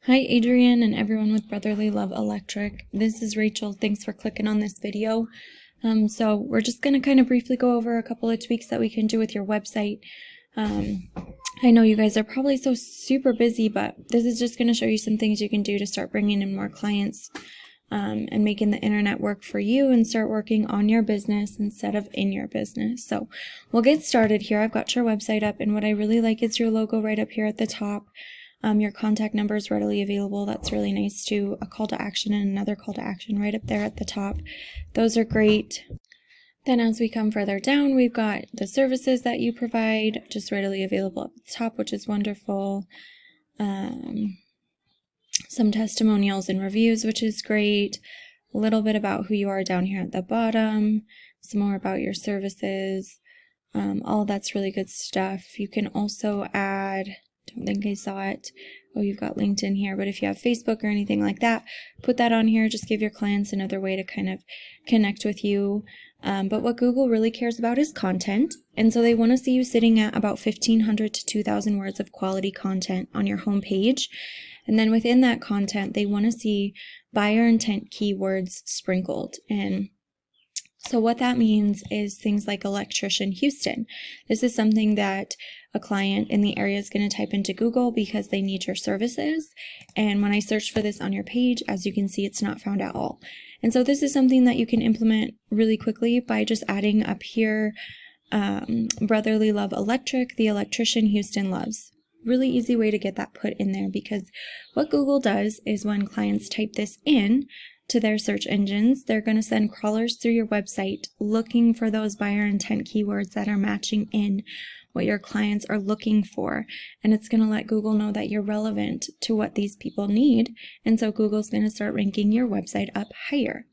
Hi Adrian and everyone with Brotherly Love Electric. This is Rachel. Thanks for clicking on this video. So we're just going to kind of briefly go over a couple of tweaks that we can do with your website. I know you guys are probably so super busy, but this is just going to show you some things you can do to start bringing in more clients and making the internet work for you and start working on your business instead of in your business. So we'll get started here. I've got your website up, and what I really like is your logo right up here at the top. Your contact number is readily available. That's really nice too. A call to action and another call to action right up there at the top. Those are great. Then as we come further down, we've got the services that you provide just readily available at the top, which is wonderful. Some testimonials and reviews, which is great. A little bit about who you are down here at the bottom. Some more about your services. All that's really good stuff. You can also add... Don't think I saw it. Oh, you've got LinkedIn here, but if you have Facebook or anything like that, put that on here. Just give your clients another way to kind of connect with you. But what Google really cares about is content. And so they want to see you sitting at about 1,500 to 2,000 words of quality content on your homepage. And then within that content, they want to see buyer intent keywords sprinkled. And so what that means is things like Electrician Houston. This is something that a client in the area is going to type into Google because they need your services. And when I search for this on your page, as you can see, it's not found at all. And so this is something that you can implement really quickly by just adding up here, Brotherly Love Electric, the electrician Houston loves. Really easy way to get that put in there, because what Google does is when clients type this in to their search engines, they're going to send crawlers through your website looking for those buyer intent keywords that are matching in what your clients are looking for. And it's going to let Google know that you're relevant to what these people need. And so Google's going to start ranking your website up higher.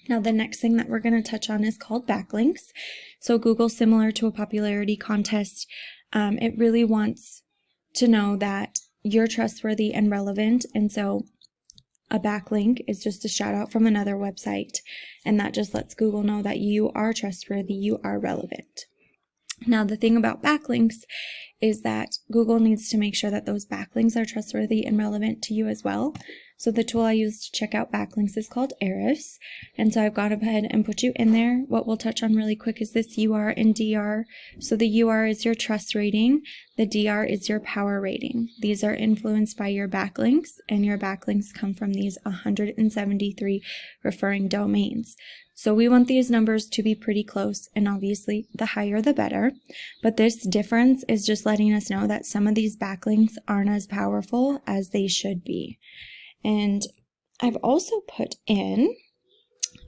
Now, the next thing that we're going to touch on is called backlinks. So Google, similar to a popularity contest, it really wants to know that you're trustworthy and relevant. And so a backlink is just a shout out from another website, and that just lets Google know that you are trustworthy, you are relevant. Now, the thing about backlinks is that Google needs to make sure that those backlinks are trustworthy and relevant to you as well. So the tool I use to check out backlinks is called Ahrefs. And so I've gone ahead and put you in there. What we'll touch on really quick is this UR and DR. So the UR is your trust rating. The DR is your power rating. These are influenced by your backlinks, and your backlinks come from these 173 referring domains. So we want these numbers to be pretty close, and obviously the higher the better. But this difference is just letting us know that some of these backlinks aren't as powerful as they should be. And I've also put in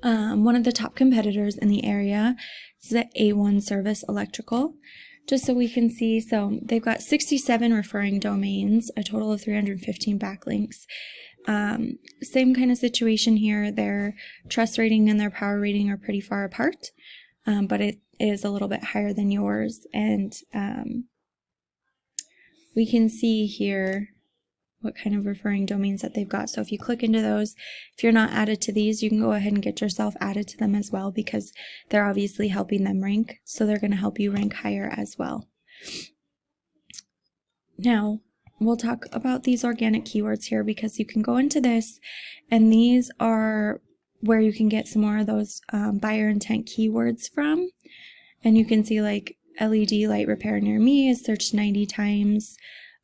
one of the top competitors in the area. This is the A1 Service Electrical, just so we can see. So they've got 67 referring domains, a total of 315 backlinks. Same kind of situation here. Their trust rating and their power rating are pretty far apart, but it is a little bit higher than yours. And we can see here what kind of referring domains that they've got. So if you click into those, if you're not added to these, you can go ahead and get yourself added to them as well, because they're obviously helping them rank. So they're going to help you rank higher as well. Now, we'll talk about these organic keywords here, because you can go into this, and these are where you can get some more of those buyer intent keywords from. And you can see like LED light repair near me is searched 90 times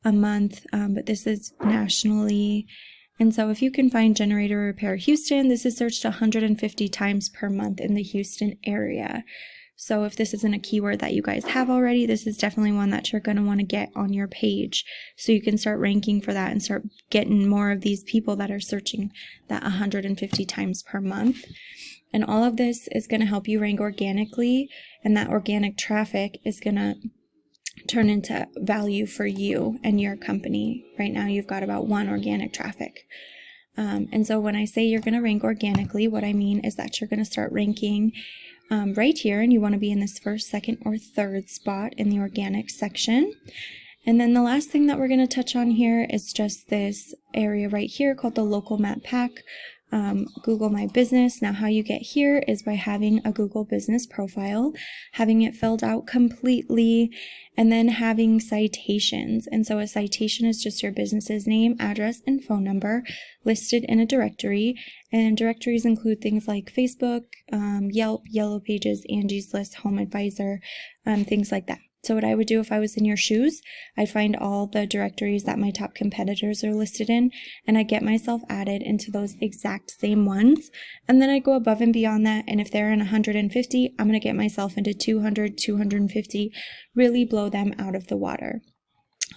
a month, but this is nationally. And so if you can find generator repair Houston, this is searched 150 times per month in the Houston area. So if this isn't a keyword that you guys have already, this is definitely one that you're going to want to get on your page, so you can start ranking for that and start getting more of these people that are searching that 150 times per month. And all of this is going to help you rank organically, and that organic traffic is going to turn into value for you and your company. Right now you've got about 1 organic traffic. And so when I say you're going to rank organically, what I mean is that you're going to start ranking right here, and you want to be in this first, second, or third spot in the organic section. And then the last thing that we're going to touch on here is just this area right here called the local map pack. Google My Business. Now, how you get here is by having a Google Business profile, having it filled out completely, and then having citations. And so a citation is just your business's name, address, and phone number listed in a directory. And directories include things like Facebook, Yelp, Yellow Pages, Angie's List, Home Advisor, things like that. So what I would do if I was in your shoes, I'd find all the directories that my top competitors are listed in, and I get myself added into those exact same ones. And then I go above and beyond that. And if they're in 150, I'm going to get myself into 200, 250, really blow them out of the water.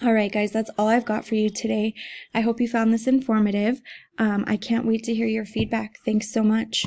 All right, guys, that's all I've got for you today. I hope you found this informative. I can't wait to hear your feedback. Thanks so much.